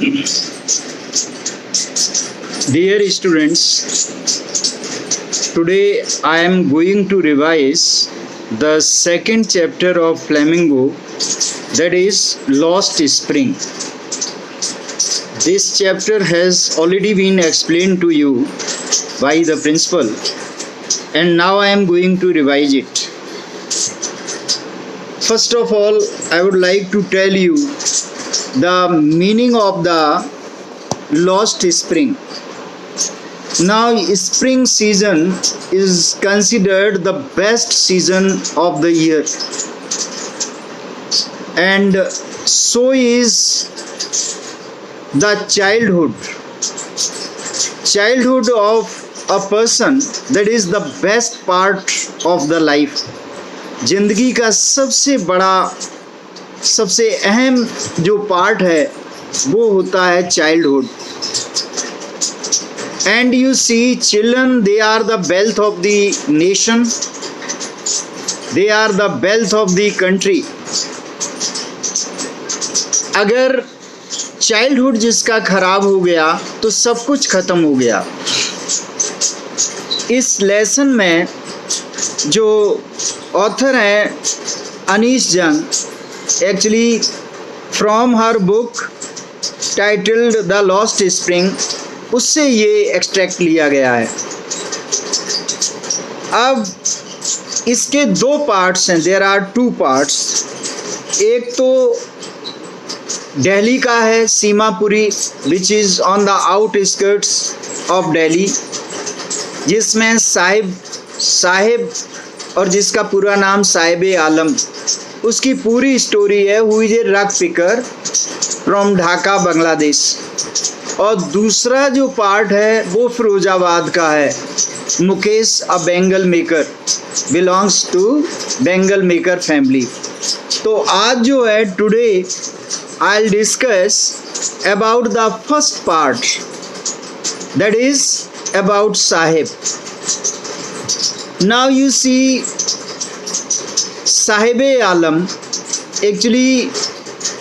Dear students, today I am going to revise the second chapter of Flamingo, that is Lost Spring. This chapter has already been explained to you by the principal, and now I am going to revise it. First of all, I would like to tell you the meaning of the lost spring. Now, spring season is considered the best season of the year, and so is the childhood of a person. That is the best part of the life. जिंदगी का सबसे बड़ा, सबसे अहम जो part है वो होता है childhood. And you see, children, they are the wealth of the nation. They are the wealth of the country. अगर चाइल्डहुड जिसका खराब हो गया तो सब कुछ खत्म हो गया. इस लेसन में जो ऑथर है अनीश जंग, actually from her book titled the lost spring, उससे ये एक्सट्रैक्ट लिया गया है. अब इसके दो पार्ट्स हैं. There are two parts. एक तो दिल्ली का है, Seemapuri, which is on the outskirts of Delhi, जिसमें साहिब और जिसका पूरा नाम साहिब आलम, उसकी पूरी स्टोरी है. हु इज ए रग पिकर फ्रॉम ढाका, बांग्लादेश. और दूसरा जो पार्ट है वो फिरोजाबाद का है. Mukesh a bangle maker, belongs to bangle maker family. तो आज जो है, today I will discuss about the first part, that is about Sahib. Now you see, Sahib Alam, actually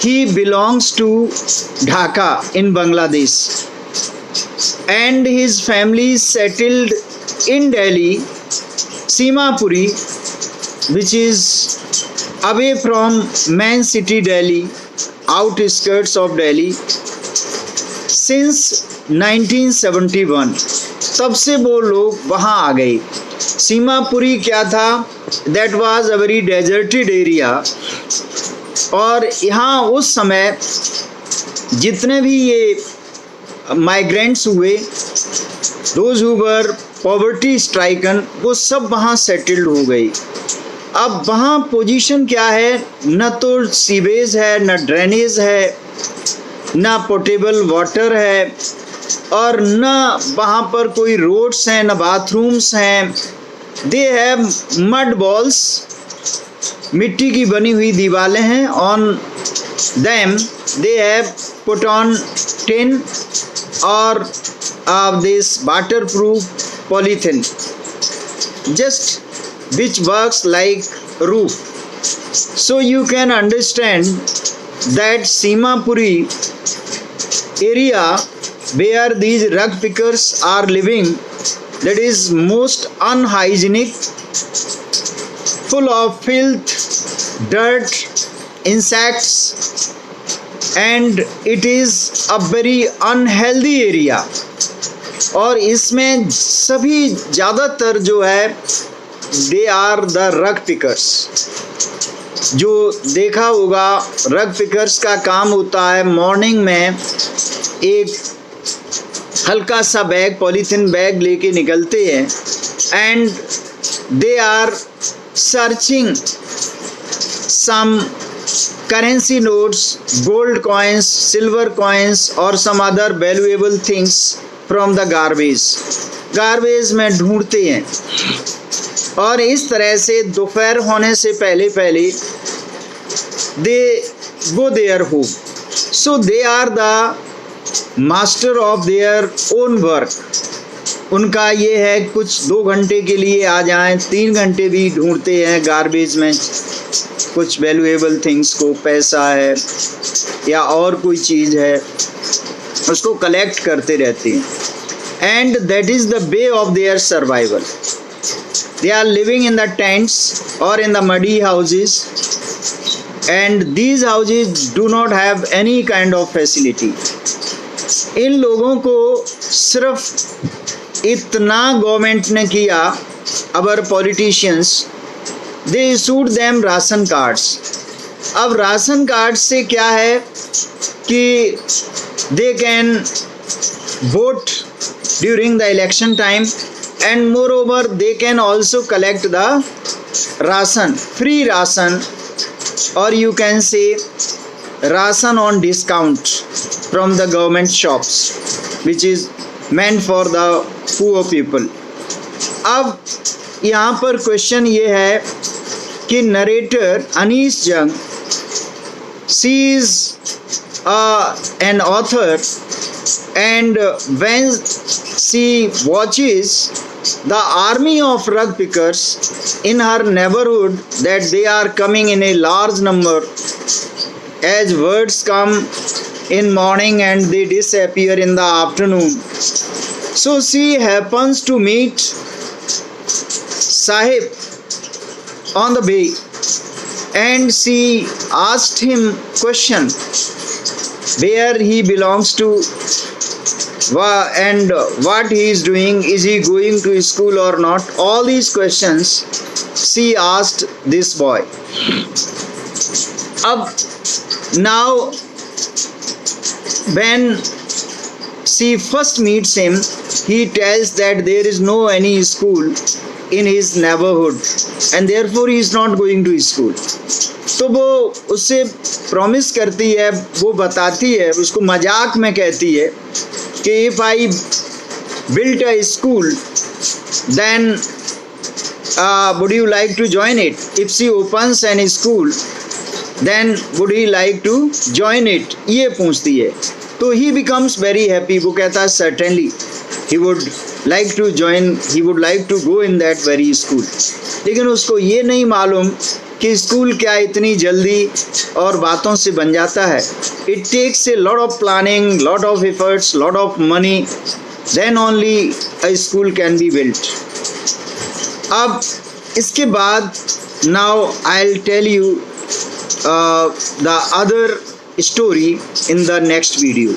he belongs to Dhaka in Bangladesh, and his family settled in Delhi, Simapuri, which is away from main city Delhi, outskirts of Delhi, since 1971. तब से वो लोग वहाँ आ गए. सीमापुरी क्या था? That was a very deserted area. और यहाँ उस समय जितने भी ये माइग्रेंट्स हुए, those who were poverty stricken, वो सब वहाँ सेटल्ड हो गए. अब वहाँ पोजीशन क्या है? न तो सीवेज है, न ड्रेनेज है, न पोर्टेबल वाटर है, और न वहाँ पर कोई रोड्स हैं, न बाथरूम्स हैं. दे हैव मड वॉल्स, मिट्टी की बनी हुई दीवारें हैं. On them they have put on tin और this water proof polythene, just which works like roof. So you can understand that Seemapuri area where these rug pickers are living, that is most unhygienic, full of filth, dirt, insects, and it is a very unhealthy area. और इसमें सभी ज़्यादातर जो है, they are the rug pickers. जो देखा होगा, रग पिकर्स का काम होता है मॉर्निंग में एक हल्का सा बैग, पॉलीथिन बैग लेके निकलते हैं, and they are searching some currency notes, gold coins, silver coins और some other valuable things from the garbage में ढूंढते हैं. और इस तरह से दोपहर होने से पहले they go their home. So they are the master of their own work. उनका ये है, कुछ 2 घंटे के लिए आ जाएं, 3 घंटे भी ढूंढते हैं गार्बेज में कुछ वैल्यूएबल थिंग्स को, पैसा है या और कोई चीज़ है. उसको कलेक्ट करते रहते हैं. And that is the way of their survival. They are living in the tents or in the muddy houses, and these houses do not have any kind of facility. इन लोगों को सिर्फ इतना गवर्नमेंट ने किया, our politicians, they issued them ration cards. अब ration card से क्या है कि they can vote during the election time, and moreover they can also collect the ration, free ration, or you can say ration on discount from the government shops, which is meant for the poor people. अब यहाँ पर question ये है कि narrator Anees जंग, she is an author, and when she watches the army of rug pickers in her neighborhood, that they are coming in a large number, as birds come in morning and they disappear in the afternoon. So she happens to meet Sahib on the way, and she asked him question where he belongs to, and what he is doing, is he going to school or not. All these questions she asked this boy. Now when she first meets him, he tells that there is no any school in his neighborhood, and therefore he is not going to school. तो वो उससे promise करती है, वो बताती है, उसको मजाक में कहती है कि if I built a school, then would you like to join it? If she opens any school, then would he like to join it? ये पूछती है. तो he becomes very happy. वो कहता है certainly he would like to join, he would like to go in that very school. लेकिन उसको ये नहीं मालूम कि स्कूल क्या इतनी जल्दी और बातों से बन जाता है. It takes a lot of planning, lot of efforts, lot of money, then only a school can be built. अब इसके बाद now I'll tell you the other story in the next video.